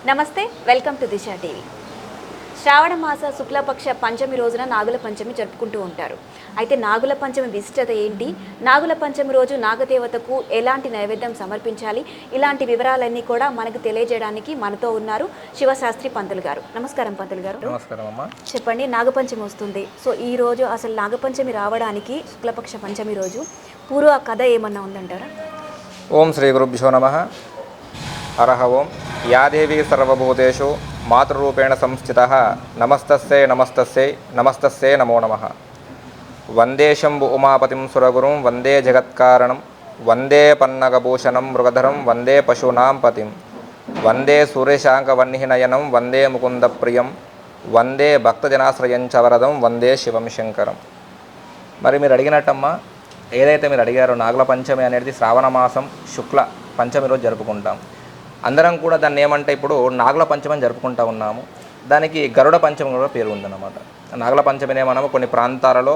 నమస్తే, welcome to Disha TV. శ్రావణ మాస శుక్లపక్ష పంచమి రోజున నాగుల పంచమి జరుపుకుంటూ ఉంటారు. అయితే నాగుల పంచమి విశిష్టత ఏంటి, నాగుల పంచమి రోజు నాగదేవతకు ఎలాంటి నైవేద్యం సమర్పించాలి, ఇలాంటి వివరాలన్నీ కూడా మనకు తెలియజేయడానికి మనతో ఉన్నారు శివశాస్త్రి పంతులు గారు. నమస్కారం పంతులు గారు. నమస్కారం అమ్మా. చెప్పండి, నాగపంచమి వస్తుంది. సో ఈ రోజు అసలు నాగపంచమి రావడానికి శుక్లపక్ష పంచమి రోజు పూర్వ కథ ఏమన్నా ఉందంటారా? ఓం శ్రీ గురుభ్యో నమః. హరః ఓం. యా దేవీ సర్వభూతేషు మాతృరూపేణ సంస్థితః నమస్తస్యై నమస్తస్యై నమస్తస్యై నమో నమః. వందే శంభు ఉమాపతిం సురగురుం వందే జగత్కారణం వందే పన్నగభూషణం మృగధరం వందే పశూనాం పతిం వందే సూర్యశాంకవన్నినయనం వందే ముకుందప్రియం వందే భక్తజనాశ్రయం చ వరదం వందే శివం శంకరం. మరి మీరు అడిగినట్టమ్మా, ఏదైతే మీరు అడిగారో నాగుల పంచమి అనేది శ్రావణ మాసం శుక్ల పంచమి రోజు జరుపుకుంటాం. అందరం కూడా దాన్ని ఏమంటే ఇప్పుడు నాగుల పంచమిని జరుపుకుంటూ ఉన్నాము. దానికి గరుడ పంచమి కూడా పేరు ఉందన్నమాట. నాగుల పంచమినే మనము కొన్ని ప్రాంతాలలో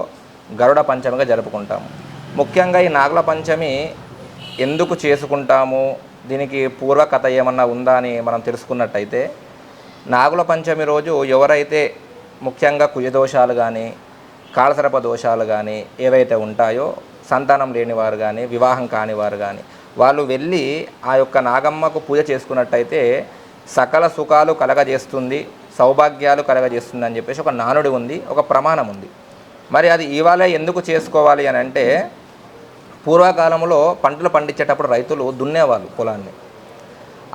గరుడ పంచమిగా జరుపుకుంటాము. ముఖ్యంగా ఈ నాగుల పంచమి ఎందుకు చేసుకుంటాము, దీనికి పూర్వకథ ఏమన్నా ఉందా అని మనం తెలుసుకున్నట్టయితే, నాగుల పంచమి రోజు ఎవరైతే ముఖ్యంగా కుజదోషాలు కానీ కాళసర్ప దోషాలు కానీ ఏవైతే ఉంటాయో, సంతానం లేనివారు కానీ వివాహం కానివారు కానీ వాళ్ళు వెళ్ళి ఆ యొక్క నాగమ్మకు పూజ చేసుకున్నట్టయితే సకల సుఖాలు కలగజేస్తుంది, సౌభాగ్యాలు కలగజేస్తుంది అని చెప్పేసి ఒక నానుడి ఉంది, ఒక ప్రమాణం ఉంది. మరి అది ఇవాళ ఎందుకు చేసుకోవాలి అని అంటే, పూర్వకాలంలో పంటలు పండించేటప్పుడు రైతులు దున్నేవాళ్ళు పొలాన్ని.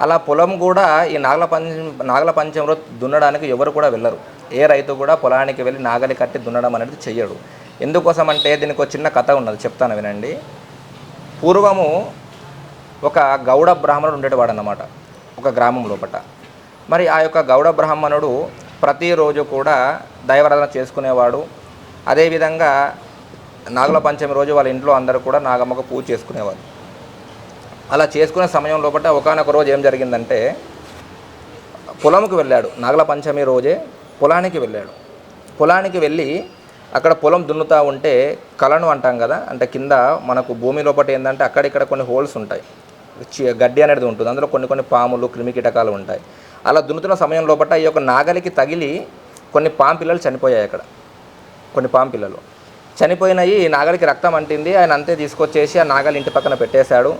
అలా పొలం కూడా ఈ నాగల పంచమిలో దున్నడానికి ఎవరు కూడా వెళ్ళరు. ఏ రైతు కూడా పొలానికి వెళ్ళి నాగలి కట్టి దున్నడం అనేది చెయ్యడు. ఎందుకోసం అంటే దీనికి ఒక చిన్న కథ ఉన్నది, చెప్తాను వినండి. పూర్వము ఒక గౌడ బ్రాహ్మణుడు ఉండేవాడు అన్నమాట ఒక గ్రామం లోపట. మరి ఆ యొక్క గౌడ బ్రాహ్మణుడు ప్రతిరోజు కూడా దైవారాధన చేసుకునేవాడు. అదేవిధంగా నాగుల పంచమి రోజు వాళ్ళ ఇంట్లో అందరూ కూడా నాగమ్మకు పూజ చేసుకునేవారు. అలా చేసుకునే సమయం లోపల ఒకానొక రోజు ఏం జరిగిందంటే, పొలంకు వెళ్ళాడు. నాగుల పంచమి రోజే పొలానికి వెళ్ళాడు. పొలానికి వెళ్ళి అక్కడ పొలం దున్నుతూ ఉంటే కలను అంటాం కదా, అంటే కింద మనకు భూమి లోపల ఏంటంటే అక్కడిక్కడ కొన్ని హోల్స్ ఉంటాయి, గడ్డి అనేది ఉంటుంది, అందులో కొన్ని పాములు క్రిమి కీటకాలు ఉంటాయి. అలా దున్నుతున్న సమయం లోపల ఈ యొక్క నాగలికి తగిలి కొన్ని పాము పిల్లలు చనిపోయాయి. అక్కడ కొన్ని పాము పిల్లలు చనిపోయినాయి. నాగలికి రక్తం అంటింది. ఆయన అంతే తీసుకొచ్చేసి ఆ నాగలి ఇంటి పక్కన పెట్టేశాడు.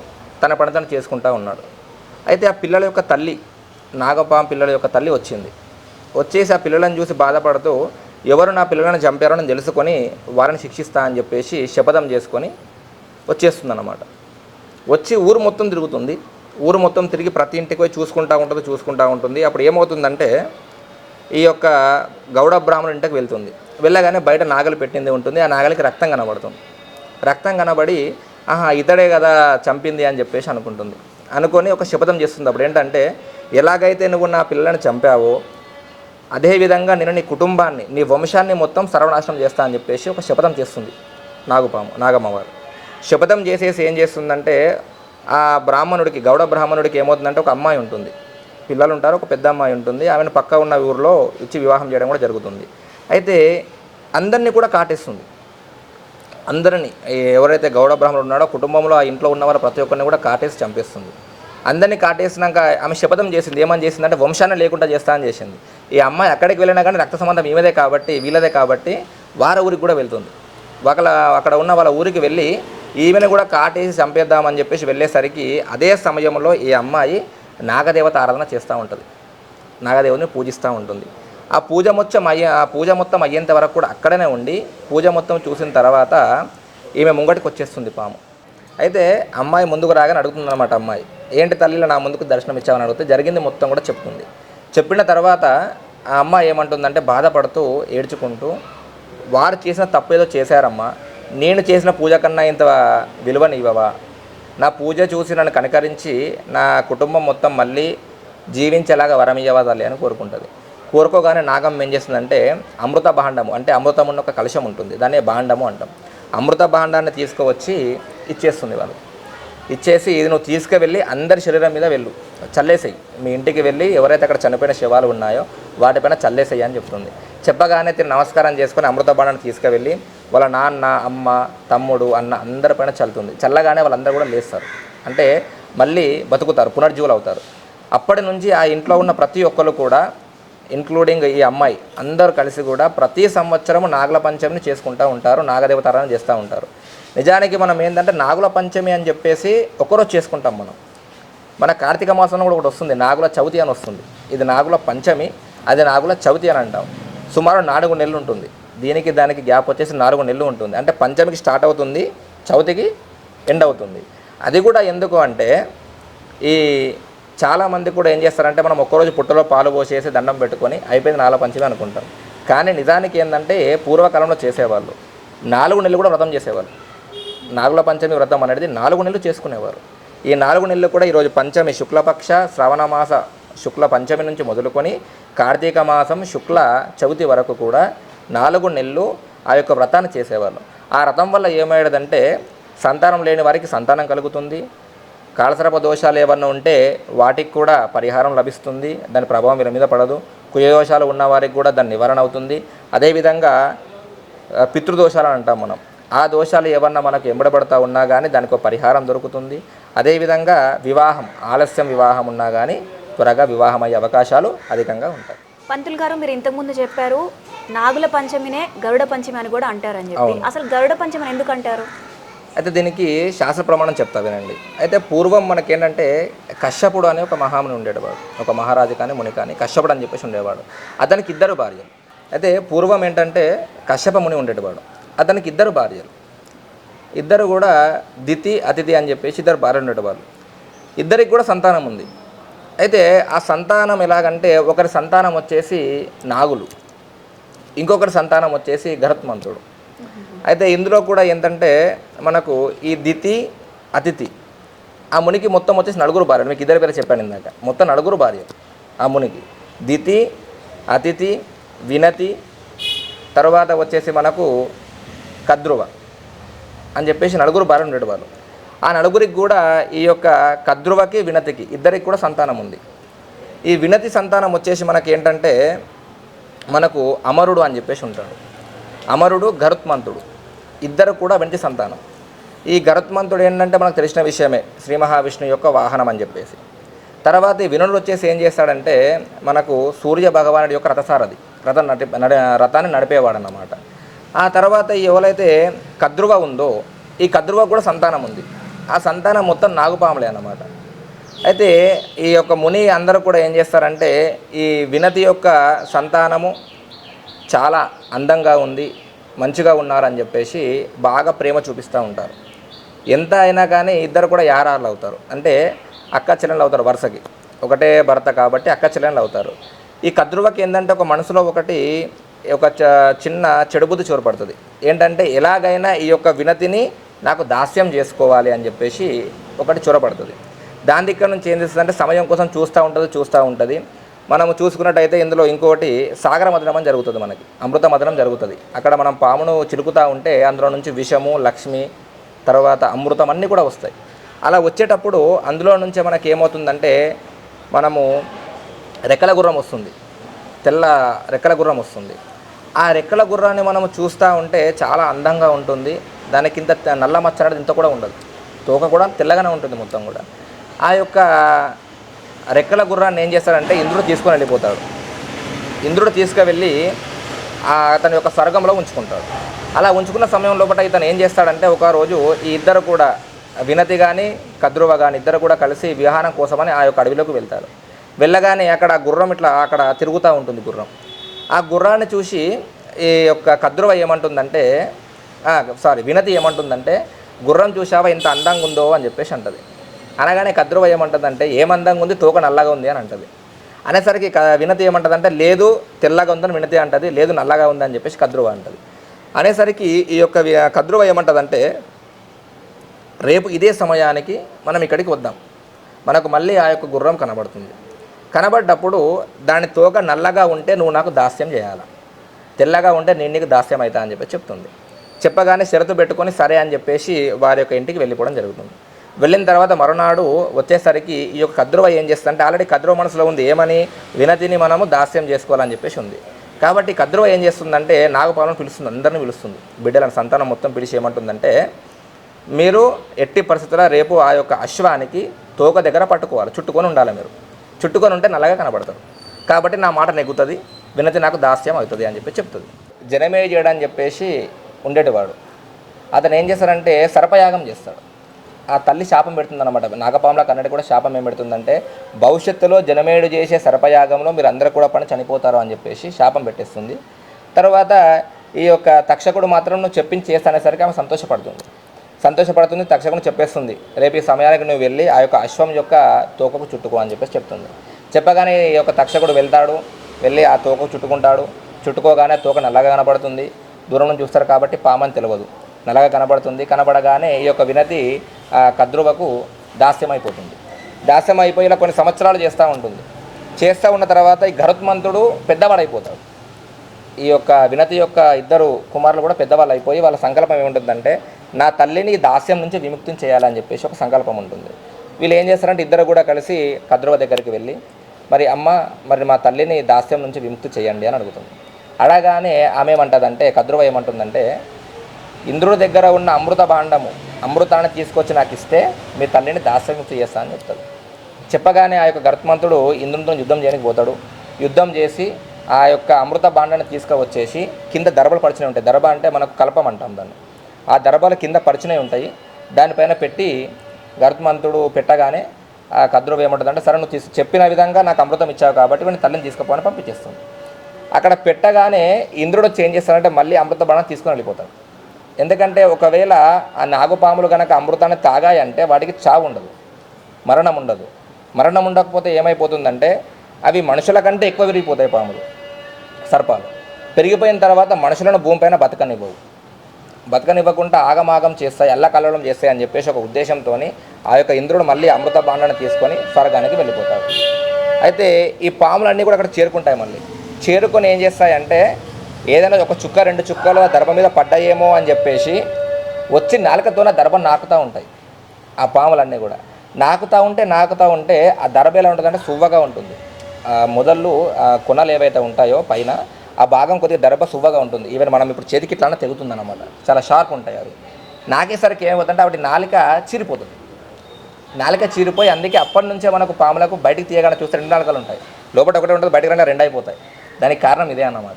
తన పని తను చేసుకుంటూ ఉన్నాడు. అయితే ఆ పిల్లల యొక్క తల్లి, నాగపాము పిల్లల యొక్క తల్లి వచ్చింది. వచ్చేసి ఆ పిల్లలను చూసి బాధపడుతూ, ఎవరు నా పిల్లలను చంపారో నేను తెలుసుకొని వారిని శిక్షిస్తా అని చెప్పేసి శపథం చేసుకొని వచ్చేస్తుంది అన్నమాట. వచ్చి ఊరు మొత్తం తిరుగుతుంది. ఊరు మొత్తం తిరిగి ప్రతి ఇంటికి పోయి చూసుకుంటూ ఉంటుంది. అప్పుడు ఏమవుతుందంటే, ఈ యొక్క గౌడ బ్రాహ్మణుడి ఇంటికి వెళ్తుంది. వెళ్ళగానే బయట నాగలి పెట్టింది ఉంటుంది. ఆ నాగలికి రక్తం కనబడుతుంది. రక్తం కనబడి ఇతడే కదా చంపింది అని చెప్పేసి అనుకొని ఒక శపథం చేస్తుంది. అప్పుడు ఏంటంటే, ఎలాగైతే నువ్వు నా పిల్లలను చంపావో అదేవిధంగా నేను నీ కుటుంబాన్ని, నీ వంశాన్ని మొత్తం సర్వనాశనం చేస్తా అని చెప్పేసి ఒక శపథం చేస్తుంది నాగమ్మవారు. శపథం చేసేసి ఏం చేస్తుందంటే, ఆ బ్రాహ్మణుడికి, గౌడ బ్రాహ్మణుడికి ఏమవుతుందంటే, ఒక అమ్మాయి ఉంటుంది, పిల్లలు ఉంటారు, ఒక పెద్ద అమ్మాయి ఉంటుంది. ఆమెను పక్క ఉన్న ఊరిలో ఇచ్చి వివాహం చేయడం కూడా జరుగుతుంది. అయితే అందరినీ కూడా కాటేస్తుంది. అందరినీ, ఎవరైతే గౌడ బ్రాహ్మణుడు ఉన్నాడో కుటుంబంలో ఆ ఇంట్లో ఉన్నవారు ప్రతి ఒక్కరిని కూడా కాటేసి చంపేస్తుంది. అందరినీ కాటేసినాక ఆమె శపథం చేసింది. ఏమని చేసిందంటే, వంశాన్ని లేకుండా చేస్తా అని చేసింది. ఈ అమ్మాయి అక్కడికి వెళ్ళినా కానీ రక్త సంబంధం వీళ్ళదే కాబట్టి వారి ఊరికి కూడా వెళ్తుంది. అక్కడ ఉన్న వాళ్ళ ఊరికి వెళ్ళి ఈమెను కూడా కాటేసి చంపేద్దామని చెప్పేసి వెళ్ళేసరికి అదే సమయంలో ఈ అమ్మాయి నాగదేవత ఆరాధన చేస్తూ ఉంటుంది, నాగదేవుని పూజిస్తూ ఉంటుంది. ఆ పూజ మొత్తం అయ్యేంత వరకు కూడా అక్కడనే ఉండి పూజ మొత్తం చూసిన తర్వాత ఈమె ముంగటికి వచ్చేస్తుంది పాము. అయితే అమ్మాయి ముందుకు రాగానే అడుగుతుంది అన్నమాట. అమ్మాయి, ఏంటి తల్లిలో నా ముందుకు దర్శనం ఇచ్చామని అడిగితే జరిగింది మొత్తం కూడా చెప్తుంది. చెప్పిన తర్వాత ఆ అమ్మాయి ఏమంటుందంటే, బాధపడుతూ ఏడ్చుకుంటూ, వారు చేసిన తప్పు ఏదో చేశారమ్మా, నేను చేసిన పూజ కన్నా ఇంత విలువని ఇవ్వవా, నా పూజ చూసి నన్ను కనికరించి నా కుటుంబం మొత్తం మళ్ళీ జీవించేలాగా వరం ఇవ్వవా తల్లి అని కోరుకుంటుంది. కోరుకోగానే నాగమ్మ ఏం చేస్తుందంటే, అమృత భాండము, అంటే అమృతం ఉన్న ఒక కలశం ఉంటుంది, దాన్నే భాండము అంటాం. అమృత భాండాన్ని తీసుకువచ్చి ఇచ్చేస్తుంది. వాళ్ళు ఇచ్చేసి, ఇది నువ్వు తీసుకువెళ్ళి అందరి శరీరం మీద చల్లేసేయి, మీ ఇంటికి వెళ్ళి ఎవరైతే అక్కడ చనిపోయిన శవాలు ఉన్నాయో వాటిపైన చల్లేసేయి అని చెప్తుంది. చెప్పగానే తిని నమస్కారం చేసుకొని అమృత బాణాన్ని తీసుకువెళ్ళి వాళ్ళ నాన్న, అమ్మ, తమ్ముడు, అన్న అందరిపైన చల్లుతుంది. చల్లగానే వాళ్ళందరూ కూడా లేస్తారు, అంటే మళ్ళీ బతుకుతారు, పునర్జీవులు అవుతారు. అప్పటి నుంచి ఆ ఇంట్లో ఉన్న ప్రతి ఒక్కరు కూడా ఇంక్లూడింగ్ ఈ అమ్మాయి అందరూ కలిసి కూడా ప్రతి సంవత్సరం నాగుల పంచమిని చేసుకుంటూ ఉంటారు, నాగదేవతారాధన చేస్తూ ఉంటారు. నిజానికి మనం ఏంటంటే నాగుల పంచమి అని చెప్పేసి ఒకరోజు చేసుకుంటాం మనం. మన కార్తీక మాసంలో కూడా ఒకటి వస్తుంది, నాగుల చవితి అని వస్తుంది. ఇది నాగుల పంచమి, అది నాగుల చవితి అని అంటాం. సుమారు 4 నెలలు ఉంటుంది. దీనికి దానికి గ్యాప్ వచ్చేసి 4 నెలలు ఉంటుంది. అంటే పంచమికి స్టార్ట్ అవుతుంది, చవితికి ఎండ్ అవుతుంది. అది కూడా ఎందుకు అంటే ఈ చాలామంది కూడా ఏం చేస్తారంటే మనం ఒక్కరోజు పుట్టలో పాలు పోసేసి దండం పెట్టుకొని అయిపోయింది నాగుల పంచమి అనుకుంటాం. కానీ నిజానికి ఏంటంటే పూర్వకాలంలో చేసేవాళ్ళు 4 నెలలు కూడా వ్రతం చేసేవాళ్ళు. నాగుల పంచమి వ్రతం అనేది 4 నెలలు చేసుకునేవారు. ఈ 4 నెలలు కూడా ఈరోజు పంచమి శుక్లపక్ష శ్రవణమాస శుక్ల పంచమి నుంచి మొదలుకొని కార్తీక మాసం శుక్ల చవితి వరకు కూడా 4 నెలలు ఆ యొక్క వ్రతాన్ని చేసేవాళ్ళు. ఆ వ్రతం వల్ల ఏమయ్యేదంటే సంతానం లేని వారికి సంతానం కలుగుతుంది, కాలసర్ప దోషాలు ఏమన్నా ఉంటే వాటికి కూడా పరిహారం లభిస్తుంది, దాని ప్రభావం వీళ్ళ మీద పడదు. కుయదోషాలు ఉన్నవారికి కూడా దాని నివారణ అవుతుంది. అదేవిధంగా పితృదోషాలు అంటాం మనం, ఆ దోషాలు ఏమన్నా మనకు ఎంబడబడతా ఉన్నా కానీ దానికి ఒక పరిహారం దొరుకుతుంది. అదేవిధంగా ఆలస్యం వివాహం ఉన్నా కానీ త్వరగా వివాహం అయ్యే అవకాశాలు అధికంగా ఉంటాయి. పంతులు గారు, మీరు ఇంతకుముందు చెప్పారు నాగుల పంచమినే గరుడ పంచమి అని కూడా అంటారని చెప్పి. అసలు గరుడ పంచమి ఎందుకు అంటారు? అయితే దీనికి శాస్త్ర ప్రమాణం చెప్తా వినండి. అయితే పూర్వం మనకేంటంటే కశ్యపుడు అనే ఒక మహాముని ఉండేవాడు, ఒక మహారాజు కానీ ముని కానీ కశ్యపుడు అని చెప్పేసి ఉండేవాడు. అతనికి 2 భార్యలు. అయితే పూర్వం ఏంటంటే కశ్యప ముని ఉండేవాడు, అతనికి 2 భార్యలు. ఇద్దరు కూడా దితి అతిథి అని చెప్పేసి 2 భార్యలు ఉండేవాళ్ళు. ఇద్దరికి కూడా సంతానం ఉంది. అయితే ఆ సంతానం ఎలాగంటే ఒకరి సంతానం వచ్చేసి నాగులు, ఇంకొకరి సంతానం వచ్చేసి గరుత్మంతుడు. అయితే ఇందులో కూడా ఏంటంటే మనకు ఈ దితి అతిథి ఆ మునికి మొత్తం వచ్చేసి 4 భార్యలు. మీకు 2 పేరు చెప్పాను ఇందాక, మొత్తం 4 భార్యలు ఆ మునికి. దితి, అతిథి, వినతి, తర్వాత వచ్చేసి మనకు కద్రువ అని చెప్పేసి 4 భార్యలు ఉండేవాళ్ళు. ఆ 4రికి కూడా ఈ యొక్క కద్రువకి వినతికి ఇద్దరికి కూడా సంతానం ఉంది. ఈ వినతి సంతానం వచ్చేసి మనకి ఏంటంటే మనకు అమరుడు అని చెప్పేసి ఉంటాడు. అమరుడు, గరుత్మంతుడు ఇద్దరు కూడా వినతి సంతానం. ఈ గరుత్మంతుడు ఏంటంటే మనకు తెలిసిన విషయమే, శ్రీ మహావిష్ణువు యొక్క వాహనం అని చెప్పేసి. తర్వాత ఈ వినుడు వచ్చేసి ఏం చేస్తాడంటే మనకు సూర్య భగవానుడి యొక్క రథసారథి, రథాన్ని నడిపేవాడు అన్నమాట. ఆ తర్వాత ఎవరైతే కద్రువ ఉందో ఈ కద్రువ కూడా సంతానం ఉంది. ఆ సంతానం మొత్తం నాగుపాములే అన్నమాట. అయితే ఈ యొక్క ముని అందరూ కూడా ఏం చేస్తారంటే ఈ వినతి యొక్క సంతానము చాలా అందంగా ఉంది, మంచిగా ఉన్నారని చెప్పేసి బాగా ప్రేమ చూపిస్తూ ఉంటారు. ఎంత అయినా కానీ ఇద్దరు కూడా యారాలు అవుతారు, అంటే అక్క చెల్లెళ్ళు అవుతారు. వరుసకి ఒకటే భర్త కాబట్టి అక్క చెల్లెళ్ళు అవుతారు. ఈ కద్రువకి ఏంటంటే ఒక మనసులో ఒక చిన్న చెడుబుద్ధి చోరపడుతుంది. ఏంటంటే ఎలాగైనా ఈ యొక్క వినతిని నాకు దాస్యం చేసుకోవాలి అని చెప్పేసి ఒకటి చొరపడుతుంది. దాని దగ్గర నుంచి ఏం చేస్తుందంటే సమయం కోసం చూస్తూ ఉంటుంది. మనము చూసుకున్నట్టయితే ఇందులో ఇంకోటి సాగర మదనం అని జరుగుతుంది, మనకి అమృత మదనం జరుగుతుంది. అక్కడ మనం పామును చిలుకుతూ ఉంటే అందులో నుంచి విషము, లక్ష్మి, తర్వాత అమృతం అన్నీ కూడా వస్తాయి. అలా వచ్చేటప్పుడు అందులో నుంచే మనకి ఏమవుతుందంటే మనము రెక్కల గుర్రం వస్తుంది, తెల్ల రెక్కల గుర్రం వస్తుంది. ఆ రెక్కల గుర్రాన్ని మనం చూస్తూ ఉంటే చాలా అందంగా ఉంటుంది. దానికి ఇంత నల్ల మచ్చ అనేది ఇంత కూడా ఉండదు, తోక కూడా తెల్లగానే ఉంటుంది మొత్తం కూడా. ఆ యొక్క రెక్కల గుర్రాన్ని ఏం చేస్తాడంటే ఇంద్రుడు తీసుకొని వెళ్ళిపోతాడు. ఇంద్రుడు తీసుకువెళ్ళి అతని యొక్క స్వర్గంలో ఉంచుకుంటాడు. అలా ఉంచుకున్న సమయం లోపల ఇతను ఏం చేస్తాడంటే ఒక రోజు ఈ ఇద్దరు కూడా వినతి కానీ కద్రువ కానీ ఇద్దరు కూడా కలిసి విహారం కోసమని ఆ యొక్క అడవిలోకి వెళ్తారు. వెళ్ళగానే అక్కడ గుర్రం ఇట్లా అక్కడ తిరుగుతూ ఉంటుంది గుర్రం. ఆ గుర్రాన్ని చూసి ఈ యొక్క కద్రువ ఏమంటుందంటే వినతి ఏమంటుందంటే గుర్రం చూసావా ఇంత అందంగా ఉందో అని చెప్పేసి అంటది. అనగానే కద్రువ ఏమంటుందంటే ఏమందంగా ఉంది, తోక నల్లగా ఉంది అని అంటది. అనేసరికి వినతి ఏమంటుందంటే లేదు తెల్లగా ఉందని వినతి అంటది, లేదు నల్లగా ఉంది అని చెప్పేసి కద్రువ అంటది. అనేసరికి ఈ యొక్క కద్రువ ఏమంటుందంటే రేపు ఇదే సమయానికి మనం ఇక్కడికి వద్దాం, మనకు మళ్ళీ ఆ యొక్క గుర్రం కనబడుతుంది. కనబడ్డప్పుడు దాని తోక నల్లగా ఉంటే నువ్వు నాకు దాస్యం చేయాలి, తెల్లగా ఉంటే నేను నీకు దాస్యం అవుతా అని చెప్పేసి చెప్తుంది. చెప్పగానే షరతు పెట్టుకొని సరే అని చెప్పేసి వారి యొక్క ఇంటికి వెళ్ళిపోవడం జరుగుతుంది. వెళ్ళిన తర్వాత మరునాడు వచ్చేసరికి ఈ యొక్క కద్రువ ఏం చేస్తుందంటే ఆల్రెడీ కద్రువ మనసులో ఉంది ఏమని, వినతిని మనము దాస్యం చేసుకోవాలని చెప్పేసి ఉంది. కాబట్టి కద్రువ ఏం చేస్తుందంటే నాగపాలను పిలుస్తుంది, అందరిని పిలుస్తుంది, బిడ్డలను సంతానం మొత్తం పిలిచి ఏమంటుందంటే మీరు ఎట్టి పరిస్థితుల్లో రేపు ఆ యొక్క అశ్వానికి తోక దగ్గర పట్టుకోవాలి, చుట్టుకొని ఉండాలి మీరు. చుట్టుకొని ఉంటే నల్లగా కనబడతారు. కాబట్టి నా మాట నెగ్గుతుంది, వినతి నాకు దాస్యం అవుతుంది అని చెప్పి చెప్తుంది. జనమేజయుడు అని చెప్పేసి ఉండేటివాడు. అతను ఏం చేస్తారంటే సర్పయాగం చేస్తాడు. ఆ తల్లి శాపం పెడుతుందన్నమాట. నాగపాముల కన్నడి కూడా శాపం ఏం పెడుతుందంటే భవిష్యత్తులో జనమేడు చేసే సర్పయాగంలో మీరు అందరూ కూడా పని చనిపోతారు అని చెప్పేసి శాపం పెట్టేస్తుంది. తర్వాత ఈ యొక్క తక్షకుడు మాత్రం నువ్వు చెప్పించి చేస్తానేసరికి ఆమె సంతోషపడుతుంది. తక్షకుడు చెప్పేస్తుంది, రేపు ఈ సమయానికి నువ్వు వెళ్ళి ఆ యొక్క అశ్వం యొక్క తోకకు చుట్టుకో అని చెప్పేసి చెప్తుంది. చెప్పగానే ఈ యొక్క తక్షకుడు వెళ్ళి ఆ తోకకు చుట్టుకోగానే తోక నల్లగా కనబడుతుంది. దూరం నుంచి చూస్తారు కాబట్టి పామని తెలియదు, నల్లగా కనబడగానే ఈ యొక్క వినతి కద్రువకు దాస్యమైపోతుంది. దాస్యమైపోయి ఇలా కొన్ని సంవత్సరాలు చేస్తూ ఉన్న తర్వాత ఈ గరుత్మంతుడు పెద్దవాడైపోతాడు. ఈ యొక్క వినతి యొక్క ఇద్దరు కుమారులు కూడా పెద్దవాళ్ళు అయిపోయి వాళ్ళ సంకల్పం ఏముంటుందంటే నా తల్లిని దాస్యం నుంచి విముక్తం చేయాలని చెప్పేసి ఒక సంకల్పం ఉంటుంది. వీళ్ళు ఏం చేస్తారంటే ఇద్దరు కూడా కలిసి కద్రువ దగ్గరికి వెళ్ళి మరి మా తల్లిని దాస్యం నుంచి విముక్తి చేయండి అని అడుగుతుంది. అడగానే ఆమె ఏమంటుందంటే కద్రువ ఏమంటుందంటే ఇంద్రుడి దగ్గర ఉన్న అమృతాన్ని తీసుకొచ్చి నాకు ఇస్తే మీ తల్లిని దాస్యం విముక్తి చేస్తా అని చెప్తాడు. చెప్పగానే ఆ యొక్క గరుత్మంతుడు ఇంద్రుడితో యుద్ధం చేయడానికి పోతాడు. యుద్ధం చేసి ఆ యొక్క అమృత భాండాన్ని తీసుకువచ్చేసి కింద దర్భలు పరిచినవి ఉంటాయి. దర్భ అంటే మనకు కల్పం అంటాం దాన్ని. ఆ దర్భలు కింద పరిచినవి ఉంటాయి. దానిపైన పెట్టి గరుత్మంతుడు పెట్టగానే ఆ కద్రువ ఏమంటుందంటే సరే నువ్వు చెప్పిన విధంగా నాకు అమృతం ఇచ్చావు కాబట్టి వీడిని తల్లిని తీసుకుపోని పంపించేస్తుంది. అక్కడ పెట్టగానే ఇంద్రుడు చేంజ్ చేస్తాడంటే మళ్ళీ అమృత బాణం తీసుకొని వెళ్ళిపోతాడు. ఎందుకంటే ఒకవేళ ఆ నాగుపాములు కనుక అమృతాన్ని తాగాయంటే వాటికి చావు ఉండదు, మరణం ఉండదు. మరణం ఉండకపోతే ఏమైపోతుందంటే అవి మనుషుల కంటే ఎక్కువ విరిగిపోతాయి. పాములు సర్పాలు పెరిగిపోయిన తర్వాత మనుషులను భూమిపైన బతకనివ్వకుండా ఆగమాగం చేస్తాయి, అల్లకల్లోలం చేస్తాయి అని చెప్పేసి ఒక ఉద్దేశంతో ఆ యొక్క ఇంద్రుడు మళ్ళీ అమృత భాండాన్ని తీసుకొని స్వర్గానికి వెళ్ళిపోతాడు. అయితే ఈ పాములన్నీ కూడా అక్కడ చేరుకుంటాయి. మళ్ళీ చేరుకొని ఏం చేస్తాయంటే ఏదైనా ఒక చుక్క 2 చుక్కలు ఆ దర్భ మీద పడ్డాయేమో అని చెప్పేసి వచ్చి నాలుకతోనే దర్భ నాకుతూ ఉంటాయి. ఆ పాములన్నీ కూడా నాకుతూ ఉంటే ఆ దర్భ ఎలా ఉంటుందంటే సువ్వగా ఉంటుంది. మొదళ్ళు కొనలు ఏవైతే ఉంటాయో పైన ఆ భాగం కొద్దిగా దర్భ సువ్వగా ఉంటుంది. ఈవెన్ మనం ఇప్పుడు చేతికి ఇట్లానే తెగుతుంది అన్నమాట. చాలా షార్ప్ ఉంటాయి అవి. నాకేసరికి ఏమవుతుందంటే వాటి నాలిక చీరిపోతుంది. నాలిక చీరిపోయి అందుకే అప్పటి నుంచే మనకు పాములకు బయటికి తీయగానే చూస్తే 2 నాలుకలు ఉంటాయి. లోపల ఒకటే ఉంటుంది, బయటకు రంగా 2 అయిపోతాయి. దానికి కారణం ఇదే అన్నమాట.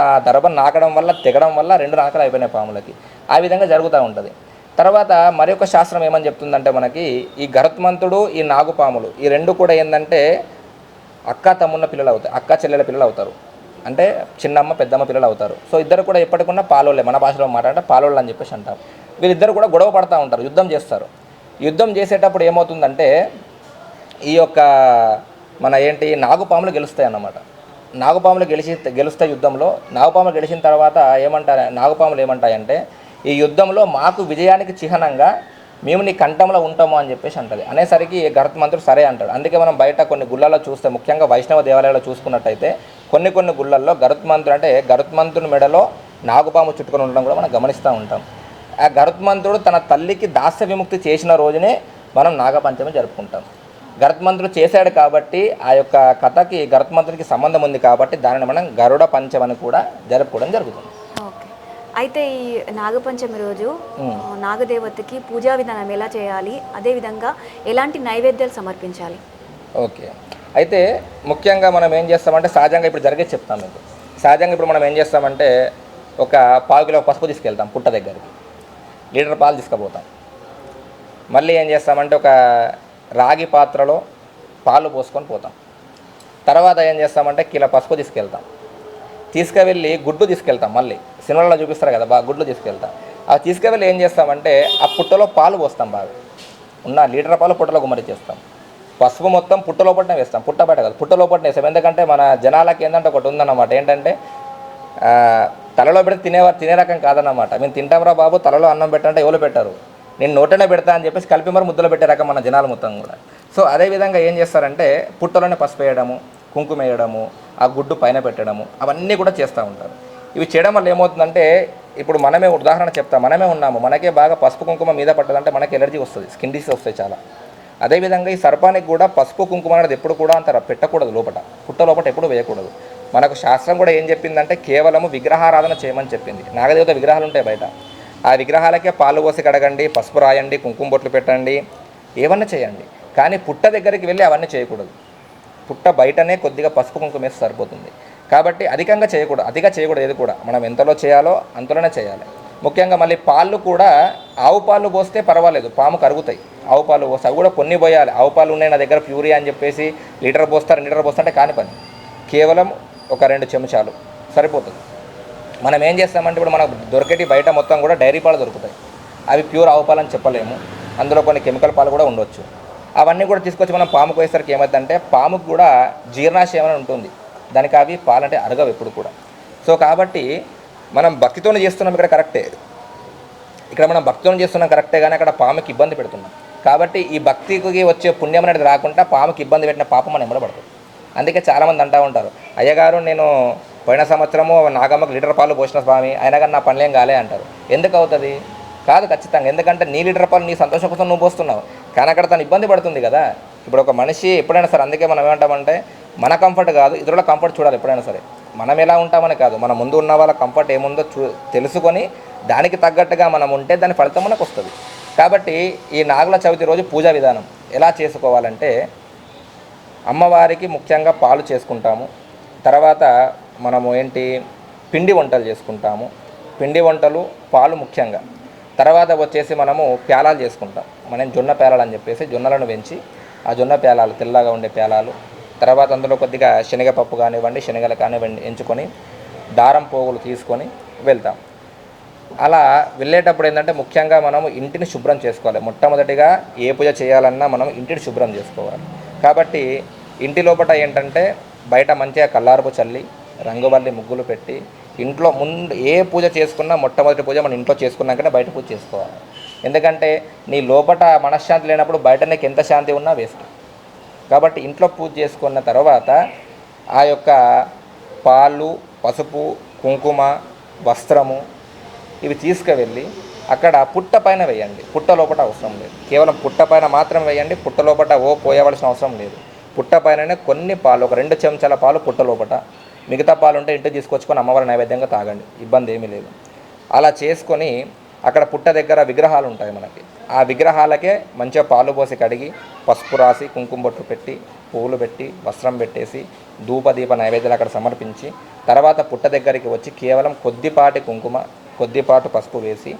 ఆ దర్భ నాకడం వల్ల తెగడం వల్ల 2 నాలుకలు అయిపోయినాయి పాములకి. ఆ విధంగా జరుగుతూ ఉంటుంది. తర్వాత మరొక శాస్త్రం ఏమని చెప్తుందంటే మనకి ఈ గరుత్మంతుడు ఈ నాగుపాములు ఈ 2 కూడా ఏంటంటే అక్క తమ్మున్న పిల్లలు అవుతారు, అక్క చెల్లెల పిల్లలు అవుతారు. అంటే చిన్నమ్మ పెద్దమ్మ పిల్లలు అవుతారు. సో ఇద్దరు కూడా ఎప్పటికున్నా పాలోళ్ళే, మన భాషలో మాట్లాడితే పాలోళ్ళు అని చెప్పేసి అంటారు. వీళ్ళిద్దరు కూడా గొడవ పడుతూ ఉంటారు, యుద్ధం చేస్తారు. యుద్ధం చేసేటప్పుడు ఏమవుతుందంటే ఈ యొక్క నాగుపాములు గెలుస్తాయి అన్నమాట. నాగుపాములు గెలుస్తాయి యుద్ధంలో. నాగుపాములు గెలిచిన తర్వాత నాగుపాములు ఏమంటాయంటే ఈ యుద్ధంలో మాకు విజయానికి చిహ్నంగా మేము నీ కంఠంలో ఉంటాము అని చెప్పేసి అంటది. అనేసరికి గరుత్మంతుడు సరే అంటాడు. అందుకే మనం బయట కొన్ని గుళ్ళల్లో చూస్తే, ముఖ్యంగా వైష్ణవ దేవాలయాల్లో చూసుకున్నట్టయితే కొన్ని గుళ్ళల్లో గరుత్మంతుని మెడలో నాగుపాము చుట్టుకొని ఉండడం కూడా మనం గమనిస్తూ ఉంటాం. ఆ గరుత్మంతుడు తన తల్లికి దాస్య విముక్తి చేసిన రోజునే మనం నాగపంచమి జరుపుకుంటాం. గరుత్మంతుడు చేశాడు కాబట్టి ఆ యొక్క కథకి గరుత్మంతుడికి సంబంధం ఉంది కాబట్టి దానిని మనం గరుడ పంచమని కూడా జరుపుకోవడం జరుగుతుంది. అయితే ఈ నాగపంచమి రోజు నాగదేవతకి పూజా విధానం ఎలా చేయాలి, అదేవిధంగా ఎలాంటి నైవేద్యాలు సమర్పించాలి? ఓకే, అయితే ముఖ్యంగా మనం ఏం చేస్తామంటే సహజంగా ఇప్పుడు జరిగేది చెప్తాం మీకు. సహజంగా ఇప్పుడు మనం ఏం చేస్తామంటే ఒక 1/4 కిలో పసుపు తీసుకెళ్తాం పుట్ట దగ్గరికి, లీటర్ పాలు తీసుకుపోతాం. మళ్ళీ ఏం చేస్తామంటే ఒక రాగి పాత్రలో పాలు పోసుకొని పోతాం. తర్వాత ఏం చేస్తామంటే కిలో పసుపు తీసుకువెళ్ళి గుడ్డు తీసుకెళ్తాం. మళ్ళీ సినిమాలో చూపిస్తారు కదా, గుడ్లు తీసుకెళ్తాం. అవి తీసుకువెళ్ళి ఏం చేస్తామంటే ఆ పుట్టలో పాలు పోస్తాం. బాగా ఉన్న లీటర్ పాలు పుట్టలో గుమ్మరిచ్చేస్తాం. పసుపు మొత్తం పుట్ట లోపలనే వేస్తాం, పుట్ట బయట కాదు, పుట్ట లోపలనే వేస్తాం. ఎందుకంటే మన జనాలకి ఏంటంటే ఒకటి ఉందన్నమాట, ఏంటంటే తలలో పెడితే తినే రకం కాదన్నమాట. మేము తింటాంరా బాబు, తలలో అన్నం పెట్టంటే ఎవరు పెట్టారు, నేను నోటనే పెడతా అని చెప్పేసి కలిపి మరి ముద్దలు పెట్టే రకం మన జనాలు మొత్తం కూడా. సో అదేవిధంగా ఏం చేస్తారంటే పుట్టలోనే పసుపు వేయడము, కుంకుమ వేయడము, ఆ గుడ్డు పైన పెట్టడము, అవన్నీ కూడా చేస్తూ ఉంటారు. ఇవి చేయడం వల్ల ఏమవుతుందంటే ఇప్పుడు మనమే ఉదాహరణ చెప్తాం, మనమే ఉన్నాము, మనకే బాగా పసుపు కుంకుమ మీద పట్టదంటే మనకి ఎలర్జీ వస్తుంది, స్కిన్ డిసీజ్ వస్తాయి చాలా. అదేవిధంగా ఈ సర్పానికి కూడా పసుపు కుంకుమ అనేది ఎప్పుడు కూడా అంత పెట్టకూడదు, పుట్ట లోపల ఎప్పుడు వేయకూడదు. మనకు శాస్త్రం కూడా ఏం చెప్పిందంటే కేవలము విగ్రహారాధన చేయమని చెప్పింది. నాగదేవత విగ్రహాలు ఉంటాయి బయట, ఆ విగ్రహాలకే పాలు పోసి కడగండి, పసుపు రాయండి, కుంకుమ బొట్లు పెట్టండి, ఏమన్నా చేయండి. కానీ పుట్ట దగ్గరికి వెళ్ళి అవన్నీ చేయకూడదు. పుట్ట బయటనే కొద్దిగా పసుపు కుంకుమ వేస్తే సరిపోతుంది. కాబట్టి అధికంగా చేయకూడదు ఏది కూడా. మనం ఎంతలో చేయాలో అంతలోనే చేయాలి. ముఖ్యంగా మళ్ళీ పాలు కూడా ఆవు పాలు పోస్తే పర్వాలేదు, పాము కరుగుతాయి. ఆవు పాలు పోస్తే అవి కూడా కొన్ని పోయాలి. ఆవు పాలు ఉన్నాయి నా దగ్గర ప్యూరియా అని చెప్పేసి లీటర్ పోస్తారంటే కాని పని. కేవలం ఒక 2 చెంచాలు సరిపోతుంది. మనం ఏం చేస్తామంటే ఇప్పుడు మనకు దొరికేటి బయట మొత్తం కూడా డైరీ పాలు దొరుకుతాయి. అవి ప్యూర్ ఆవు పాలు అని చెప్పలేము, అందులో కొన్ని కెమికల్ పాలు కూడా ఉండొచ్చు. అవన్నీ కూడా తీసుకొచ్చి మనం పాముకు వేసరికి ఏమవుతుందంటే పాముకు కూడా జీర్ణాశయం అని ఉంటుంది, దానికి అవి పాలంటే అరగవు ఎప్పుడు కూడా. సో కాబట్టి మనం భక్తితోనే చేస్తున్నాం ఇక్కడ కరెక్టే, మనం భక్తితోనే చేస్తున్నాం కరెక్టే, కానీ అక్కడ పాముకి ఇబ్బంది పెడుతున్నాం. కాబట్టి ఈ భక్తికి వచ్చే పుణ్యం అనేది రాకుండా పాముకి ఇబ్బంది పెట్టిన పాపం మనం ఎంబడబడుతుంది. అందుకే చాలామంది అంటూ ఉంటారు, అయ్యగారు నేను పోయిన సంవత్సరము నాగమ్మకు లీటర్ పాలు పోసిన స్వామి, అయినా కానీ నా పనులేం కాలే అంటారు. ఎందుకు అవుతుంది? కాదు ఖచ్చితంగా. ఎందుకంటే నీ లీటర్ పాలు నీ సంతోషం కోసం నువ్వు పోస్తున్నావు, కానీ అక్కడ తను ఇబ్బంది పడుతుంది కదా. ఇప్పుడు ఒక మనిషి ఎప్పుడైనా సరే, అందుకే మనం ఏమంటామంటే మన కంఫర్ట్ కాదు ఇతరుల కంఫర్ట్ చూడాలి ఎప్పుడైనా సరే. మనం ఎలా ఉంటామని కాదు, మన ముందు ఉన్న వాళ్ళ కంఫర్ట్ ఏముందో తెలుసుకొని దానికి తగ్గట్టుగా మనం ఉంటే దాని ఫలితం మనకు వస్తుంది. కాబట్టి ఈ నాగుల చవితి రోజు పూజా విధానం ఎలా చేసుకోవాలంటే, అమ్మవారికి ముఖ్యంగా పాలు చేసుకుంటాము. తర్వాత మనము పిండి వంటలు చేసుకుంటాము. పిండి వంటలు, పాలు ముఖ్యంగా. తర్వాత వచ్చేసి మనము ప్యాలాలు చేసుకుంటాం. మనం జొన్న ప్యాలాలు అని చెప్పేసి జొన్నలను పెంచి ఆ జొన్న ప్యాలాలు తెల్లగా ఉండే ప్యాలాలు, తర్వాత అందులో కొద్దిగా శనగపప్పు కానివ్వండి, శనగలు కానివ్వండి ఎంచుకొని దారం పోగులు తీసుకొని వెళ్తాం. అలా వెళ్ళేటప్పుడు ఏంటంటే ముఖ్యంగా మనము ఇంటిని శుభ్రం చేసుకోవాలి. మొట్టమొదటిగా ఏ పూజ చేయాలన్నా మనం ఇంటిని శుభ్రం చేసుకోవాలి. కాబట్టి ఇంటి లోపల ఏంటంటే బయట మంచిగా కల్లారపు చల్లి రంగువల్లి ముగ్గులు పెట్టి ఇంట్లో ముందు ఏ పూజ చేసుకున్నా మొట్టమొదటి పూజ మన ఇంట్లో చేసుకున్నాకనే బయట పూజ చేసుకోవాలి. ఎందుకంటే నీ లోపల మనశ్శాంతి లేనప్పుడు బయట నీకు ఎంత శాంతి ఉన్నా వేస్ట్. కాబట్టి ఇంట్లో పూజ చేసుకున్న తర్వాత ఆ యొక్క పాలు, పసుపు, కుంకుమ, వస్త్రము ఇవి తీసుకువెళ్ళి అక్కడ పుట్ట పైన వేయండి. పుట్ట లోపల అవసరం లేదు, కేవలం పుట్ట పైన మాత్రం వేయండి. పుట్ట లోపల పోయవలసిన అవసరం లేదు. పుట్ట పైననే కొన్ని పాలు, ఒక 2 చెంచాల పాలు పుట్ట లోపల, మిగతా పాలు ఉంటే ఇంటికి తీసుకొచ్చుకొని అమ్మవారి నైవేద్యంగా తాగండి, ఇబ్బంది ఏమీ లేదు. అలా చేసుకొని అక్కడ పుట్ట దగ్గర విగ్రహాలు ఉంటాయి మనకి, ఆ విగ్రహాలకే మంచిగా పాలు పోసి కడిగి పసుపు రాసి కుంకుమ బొట్టు పెట్టి పువ్వులు పెట్టి వస్త్రం పెట్టేసి ధూపదీప నైవేద్యాలు అక్కడ సమర్పించి తర్వాత పుట్ట దగ్గరికి వచ్చి కేవలం కొద్దిపాటి కుంకుమ, కొద్దిపాటు పసుపు వేసి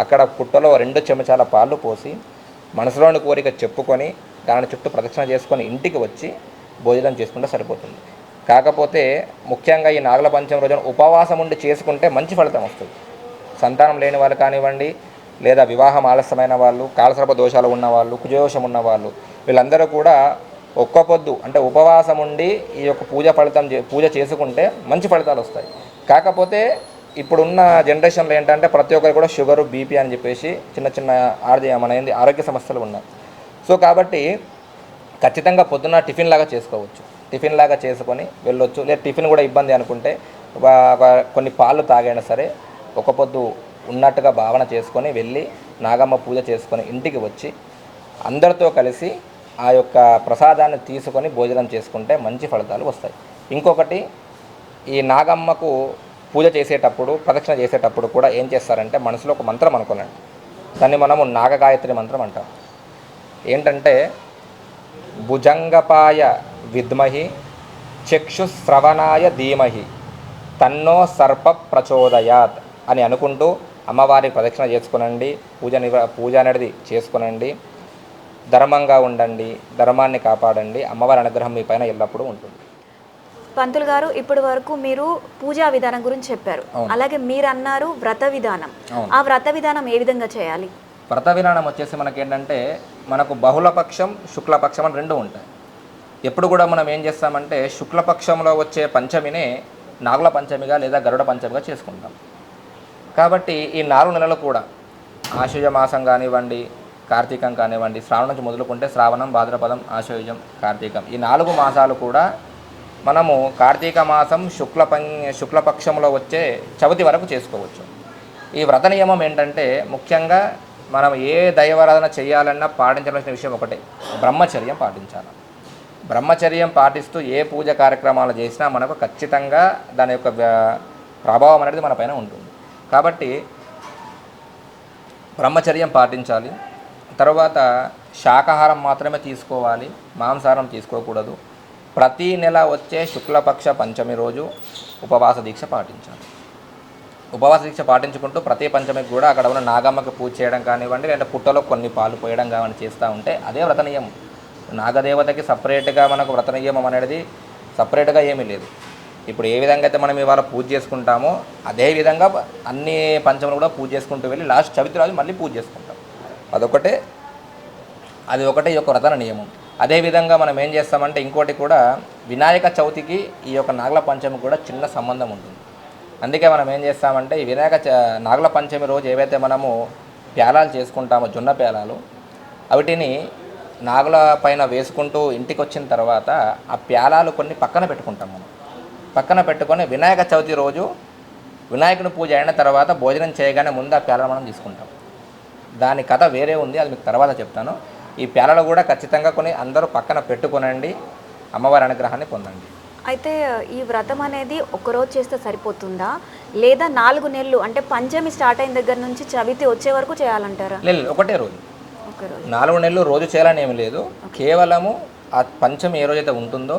అక్కడ పుట్టలో 2 చెంచాల పాలు పోసి మనసులోని కోరిక చెప్పుకొని దాని చుట్టూ ప్రదక్షిణ చేసుకొని ఇంటికి వచ్చి భోజనం చేసుకుంటే సరిపోతుంది. కాకపోతే ముఖ్యంగా ఈ నాగుల పంచమి రోజున ఉపవాసం ఉండి చేసుకుంటే మంచి ఫలితం వస్తుంది. సంతానం లేని వాళ్ళు కానివ్వండి, లేదా వివాహం ఆలస్యమైన వాళ్ళు, కాలసర్ప దోషాలు ఉన్నవాళ్ళు, కుజదోషం ఉన్నవాళ్ళు, వీళ్ళందరూ కూడా ఒక్క పొద్దు అంటే ఉపవాసం ఉండి ఈ యొక్క పూజ చేసుకుంటే మంచి ఫలితాలు వస్తాయి. కాకపోతే ఇప్పుడున్న జనరేషన్లో ఏంటంటే ప్రతి ఒక్కరు కూడా షుగరు, బీపీ అని చెప్పేసి చిన్న చిన్న ఆరోగ్య సమస్యలు ఉన్నాయి. సో కాబట్టి ఖచ్చితంగా పొద్దున్న టిఫిన్ లాగా చేసుకోవచ్చు, టిఫిన్ లాగా చేసుకొని వెళ్ళొచ్చు. లేదా టిఫిన్ కూడా ఇబ్బంది అనుకుంటే కొన్ని పాలు తాగైనా సరే ఒక పొద్దు ఉన్నట్టుగా భావన చేసుకొని వెళ్ళి నాగమ్మ పూజ చేసుకొని ఇంటికి వచ్చి అందరితో కలిసి ఆ యొక్క ప్రసాదాన్ని తీసుకొని భోజనం చేసుకుంటే మంచి ఫలితాలు వస్తాయి. ఇంకొకటి, ఈ నాగమ్మకు పూజ చేసేటప్పుడు, ప్రదక్షిణ చేసేటప్పుడు కూడా ఏం చేస్తారంటే మనసులో ఒక మంత్రం అనుకోనండి, దాన్ని మనము నాగగాయత్రి మంత్రం అంటాం. ఏంటంటే భుజంగపాయ విద్మహి చక్షుశ్రవణాయ ధీమహి తన్నో సర్ప ప్రచోదయాత్ అని అనుకుంటూ అమ్మవారి ప్రదక్షిణ చేసుకునండి, పూజ అనేది చేసుకునండి. ధర్మంగా ఉండండి, ధర్మాన్ని కాపాడండి, అమ్మవారి అనుగ్రహం మీ పైన ఎల్లప్పుడూ ఉంటుంది. పంతులు గారు, ఇప్పటి వరకు మీరు పూజా విధానం గురించి చెప్పారు, అలాగే మీరు అన్నారు వ్రత విధానం. ఆ వ్రత విధానం ఏ విధంగా చేయాలి? వ్రత విధానం వచ్చేసి మనకేంటంటే మనకు బహుళపక్షం, శుక్లపక్షం అని 2 ఉంటాయి. ఎప్పుడు కూడా మనం ఏం చేస్తామంటే శుక్లపక్షంలో వచ్చే పంచమినే నాగుల పంచమిగా లేదా గరుడ పంచమిగా చేసుకుంటాం. కాబట్టి ఈ 4 నెలలు కూడా ఆశ్వయుజ మాసం కానివ్వండి, కార్తీకం కానివ్వండి, శ్రావణం నుంచి మొదలుకుంటే శ్రావణం, భాద్రపదం, ఆశ్వయుజం, కార్తీకం, ఈ 4 మాసాలు కూడా మనము కార్తీక మాసం శుక్లపక్షంలో వచ్చే చవితి వరకు చేసుకోవచ్చు. ఈ వ్రత నియమం ఏంటంటే ముఖ్యంగా మనం ఏ దైవారాధన చేయాలన్నా పాటించాల్సిన విషయం ఒకటే, బ్రహ్మచర్యం పాటించాలి. బ్రహ్మచర్యం పాటిస్తూ ఏ పూజ కార్యక్రమాలు చేసినా మనకు ఖచ్చితంగా దాని యొక్క ప్రభావం అనేది మన పైన ఉంటుంది. కాబట్టి బ్రహ్మచర్యం పాటించాలి. తర్వాత శాకాహారం మాత్రమే తీసుకోవాలి, మాంసాహారం తీసుకోకూడదు. ప్రతి నెల వచ్చే శుక్లపక్ష పంచమి రోజు ఉపవాస దీక్ష పాటించాలి. ఉపవాస దీక్ష పాటించుకుంటూ ప్రతి పంచమికి కూడా అక్కడ ఉన్న నాగమ్మకి పూజ చేయడం కానివ్వండి, లేదా పుట్టలో కొన్ని పాలు పోయడం కానివ్వండి చేస్తూ ఉంటే అదే వ్రత నియమం. నాగదేవతకి సపరేట్గా మనకు వ్రత నియమం అనేది సపరేట్గా ఏమీ లేదు. ఇప్పుడు ఏ విధంగా అయితే మనం ఇవాళ పూజ చేసుకుంటామో అదే విధంగా అన్ని పంచములు కూడా పూజ చేసుకుంటూ వెళ్ళి లాస్ట్ చవితి రోజు మళ్ళీ పూజ చేసుకుంటాం. అది ఒకటే ఈ యొక్క వ్రత నియమం. అదేవిధంగా మనం ఏం చేస్తామంటే ఇంకోటి కూడా వినాయక చవితికి ఈ యొక్క నాగల పంచమి కూడా చిన్న సంబంధం ఉంటుంది. అందుకే మనం ఏం చేస్తామంటే ఈ నాగల పంచమి రోజు ఏవైతే మనము ప్యాలాలు చేసుకుంటామో జొన్న ప్యాలాలు, వాటిని నాగుల పైన వేసుకుంటూ ఇంటికి వచ్చిన తర్వాత ఆ ప్యాలాలు కొన్ని పక్కన పెట్టుకుంటాం. మనం పక్కన పెట్టుకొని వినాయక చవితి రోజు వినాయకుని పూజ అయిన తర్వాత భోజనం చేయగానే ముందు ఆ ప్యాలాలు మనం తీసుకుంటాం. దాని కథ వేరే ఉంది, అది మీకు తర్వాత చెప్తాను. ఈ ప్యాలలు కూడా ఖచ్చితంగా కొన్ని అందరూ పక్కన పెట్టుకునండి, అమ్మవారి అనుగ్రహాన్ని పొందండి. అయితే ఈ వ్రతం అనేది ఒకరోజు చేస్తే సరిపోతుందా, లేదా 4 నెలలు అంటే పంచమి స్టార్ట్ అయిన దగ్గర నుంచి చవితి వచ్చే వరకు చేయాలంటారా? లేదు, ఒకటే రోజు. 4 నెలలు రోజు చేయాలని ఏమి లేదు. కేవలము ఆ పంచమి ఏ రోజైతే ఉంటుందో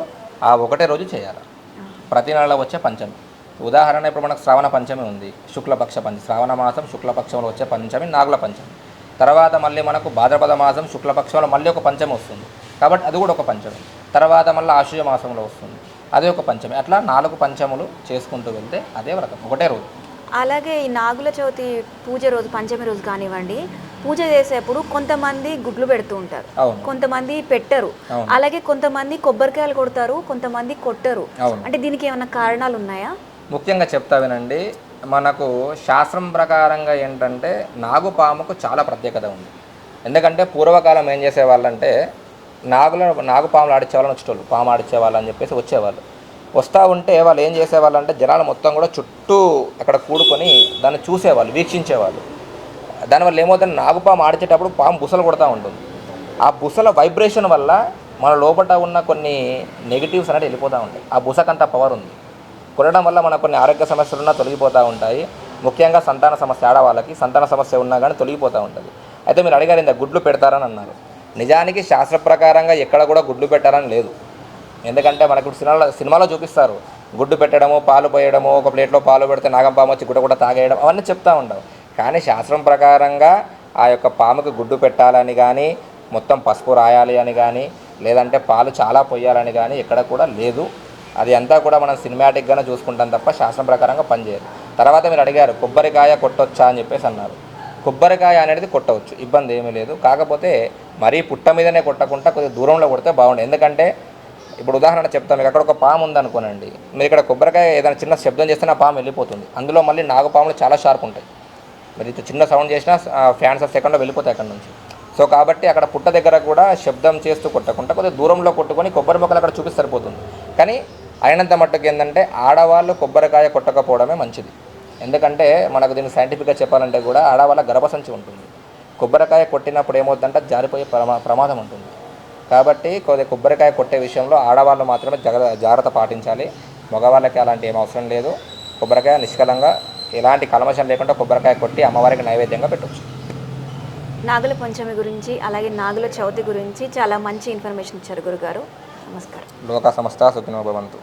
ఆ ఒకటే రోజు చేయాలి. ప్రతి నెలలో వచ్చే పంచమి. ఉదాహరణ ఇప్పుడు మనకు శ్రావణ పంచమి ఉంది, శుక్లపక్ష పంచమి. శ్రావణ మాసం శుక్లపక్షంలో వచ్చే పంచమి నాగుల పంచమి. తర్వాత మళ్ళీ మనకు భాద్రపద మాసం శుక్లపక్షంలో మళ్ళీ ఒక పంచమి వస్తుంది, కాబట్టి అది కూడా ఒక పంచమి. తర్వాత మళ్ళీ ఆశ్వయుజ మాసంలో వస్తుంది, అదే ఒక పంచమి. అట్లా 4 పంచములు చేసుకుంటూ వెళ్తే అదే వ్రతం, ఒకటే రోజు. అలాగే ఈ నాగుల చవితి పూజ రోజు పంచమి రోజు కానివ్వండి, పూజ చేసేప్పుడు కొంతమంది గుడ్లు పెడుతూ ఉంటారు, కొంతమంది పెట్టరు. అలాగే కొంతమంది కొబ్బరికాయలు కొడతారు, కొంతమంది కొట్టరు. అంటే దీనికి ఏమైనా కారణాలు ఉన్నాయా? ముఖ్యంగా చెప్తా వినండి. మనకు శాస్త్రం ప్రకారంగా ఏంటంటే నాగుపాముకు చాలా ప్రత్యేకత ఉంది. ఎందుకంటే పూర్వకాలం ఏం చేసేవాళ్ళంటే నాగుపాములు ఆడిచ్చేవాళ్ళని వచ్చేటోళ్ళు, పాము ఆడిచ్చేవాళ్ళు అని చెప్పేసి వచ్చేవాళ్ళు. వస్తూ ఉంటే వాళ్ళు ఏం చేసేవాళ్ళు అంటే జనాలు మొత్తం కూడా చుట్టూ అక్కడ కూడుకొని దాన్ని చూసేవాళ్ళు, వీక్షించేవాళ్ళు. దానివల్ల ఏమవుతుంది, నాగుపాము ఆడిచేటప్పుడు పాము బుసలు కొడుతూ ఉంటుంది. ఆ బుసల వైబ్రేషన్ వల్ల మన లోపల ఉన్న కొన్ని నెగిటివ్స్ అనేది వెళ్ళిపోతూ ఉంటాయి. ఆ బుసకంత పవర్ ఉంది. కొనడం వల్ల మనకు కొన్ని ఆరోగ్య సమస్యలు ఉన్నా తొలగిపోతూ ఉంటాయి. ముఖ్యంగా సంతాన సమస్య, ఆడవాళ్ళకి సంతాన సమస్య ఉన్నా కానీ తొలగిపోతూ ఉంటుంది. అయితే మీరు అడిగారు ఇంత గుడ్లు పెడతారని అన్నారు. నిజానికి శాస్త్ర ప్రకారంగా ఎక్కడ కూడా గుడ్లు పెట్టారని లేదు. ఎందుకంటే మనకు సినిమాలో చూపిస్తారు గుడ్డు పెట్టడము, పాలు పోయడము, ఒక ప్లేట్లో పాలు పెడితే నాగం పాము వచ్చి గుడ్డ కూడా తాగేయడం, అవన్నీ చెప్తూ ఉంటాం. కానీ శాస్త్రం ప్రకారంగా ఆ యొక్క పాముకి గుడ్డు పెట్టాలని కానీ, మొత్తం పసుపు రాయాలి అని కానీ, లేదంటే పాలు చాలా పొయ్యాలని కానీ ఎక్కడ కూడా లేదు. అది అంతా కూడా మనం సినిమాటిక్గానే చూసుకుంటాం తప్ప శాస్త్రం ప్రకారంగా పనిచేయదు. తర్వాత మీరు అడిగారు కొబ్బరికాయ కొట్టొచ్చా అని చెప్పేసి అన్నారు. కొబ్బరికాయ అనేది కొట్టవచ్చు, ఇబ్బంది ఏమీ లేదు. కాకపోతే మరీ పుట్ట మీదనే కొట్టకుండా కొద్దిగా దూరంలో కొడితే బాగుండదు. ఎందుకంటే ఇప్పుడు ఉదాహరణ చెప్తాను, మీకు అక్కడ ఒక పాము ఉందనుకోనండి, మీరు ఇక్కడ కొబ్బరికాయ ఏదైనా చిన్న శబ్దం చేస్తే ఆ పాము వెళ్ళిపోతుంది. అందులో మళ్ళీ నాగపాములు చాలా షార్ప్ ఉంటాయి. మీరు ఇది చిన్న సౌండ్ చేసినా ఫ్యాన్స్ ఆఫ్ సెకండ్లో వెళ్ళిపోతాయి అక్కడ నుంచి. సో కాబట్టి అక్కడ పుట్ట దగ్గర కూడా శబ్దం చేస్తూ కొట్టకుండా కొద్దిగా దూరంలో కొట్టుకొని కొబ్బరి మొక్కలు అక్కడ చూపిస్తే సరిపోతుంది. కానీ అయినంత మట్టుకు ఏంటంటే ఆడవాళ్ళు కొబ్బరికాయ కొట్టకపోవడమే మంచిది. ఎందుకంటే మనకు దీన్ని సైంటిఫిక్గా చెప్పాలంటే కూడా ఆడవాళ్ళ గర్భసంచి ఉంటుంది. కొబ్బరికాయ కొట్టినప్పుడు ఏమవుతుందంటే జారిపోయే ప్రమాదం ఉంటుంది. కాబట్టి కొబ్బరికాయ కొట్టే విషయంలో ఆడవాళ్ళు మాత్రమే జాగ్రత్త పాటించాలి. మగవాళ్ళకి అలాంటి ఏం అవసరం లేదు. కొబ్బరికాయ నిష్కలంగా ఎలాంటి కల్మషం లేకుండా కొబ్బరికాయ కొట్టి అమ్మవారికి నైవేద్యంగా పెట్టవచ్చు. నాగుల పంచమి గురించి అలాగే నాగుల చవితి గురించి చాలా మంచి ఇన్ఫర్మేషన్ ఇచ్చారు గురుగారు. నమస్కారం. లోక సమస్త సుఖినో భవంతు.